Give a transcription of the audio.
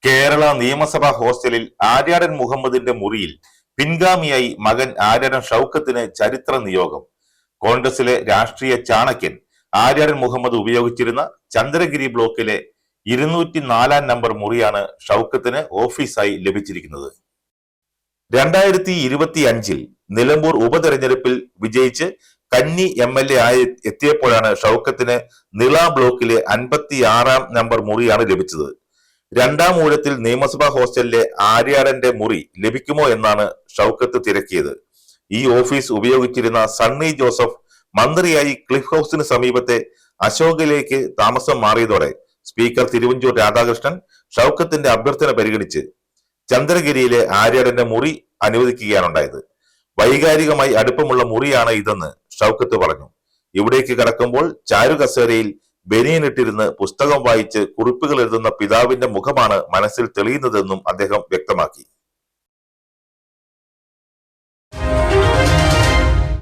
കേരള നിയമസഭാ ഹോസ്റ്റലിൽ ആര്യാടൻ മുഹമ്മദിന്റെ മുറിയിൽ പിൻഗാമിയായി മകൻ ആര്യാടൻ ഷൗക്കത്തിന് ചരിത്ര നിയോഗം. കോൺഗ്രസിലെ രാഷ്ട്രീയ ചാണക്യൻ ആര്യാടൻ മുഹമ്മദ് ഉപയോഗിച്ചിരുന്ന ചന്ദ്രഗിരി ബ്ലോക്കിലെ 204 നമ്പർ മുറിയാണ് ഷൗക്കത്തിന് ഓഫീസായി ലഭിച്ചിരിക്കുന്നത്. 2025 നിലമ്പൂർ ഉപതെരഞ്ഞെടുപ്പിൽ വിജയിച്ച് കന്നി MLA ആയി എത്തിയപ്പോഴാണ് ഷൗക്കത്തിന് നിള ബ്ലോക്കിലെ 56 നമ്പർ മുറിയാണ് ലഭിച്ചത്. രണ്ടാം ഊഴത്തിൽ നിയമസഭാ ഹോസ്റ്റലിലെ ആര്യാടന്റെ മുറി ലഭിക്കുമോ എന്നാണ് ഷൗക്കത്ത് തിരക്കിയത്. ഈ ഓഫീസ് ഉപയോഗിച്ചിരുന്ന സണ്ണി ജോസഫ് മന്ത്രിയായി ക്ലിഫ് ഹൗസിന് സമീപത്തെ അശോകിലേക്ക് താമസം മാറിയതോടെ സ്പീക്കർ തിരുവഞ്ചൂർ രാധാകൃഷ്ണൻ ഷൗക്കത്തിന്റെ അഭ്യർത്ഥന പരിഗണിച്ച് ചന്ദ്രഗിരിയിലെ ആര്യാടന്റെ മുറി അനുവദിക്കുകയാണുണ്ടായത്. വൈകാരികമായി അടുപ്പമുള്ള മുറിയാണ് ഇതെന്ന് ഷൗക്കത്ത് പറഞ്ഞു. ഇവിടേക്ക് കടക്കുമ്പോൾ ചാരു കസേരയിൽ ബനിയനിട്ടിരുന്ന് പുസ്തകം വായിച്ച് കുറിപ്പുകൾ എഴുതുന്ന പിതാവിന്റെ മുഖമാണ് മനസ്സിൽ തെളിയുന്നതെന്നും അദ്ദേഹം വ്യക്തമാക്കി.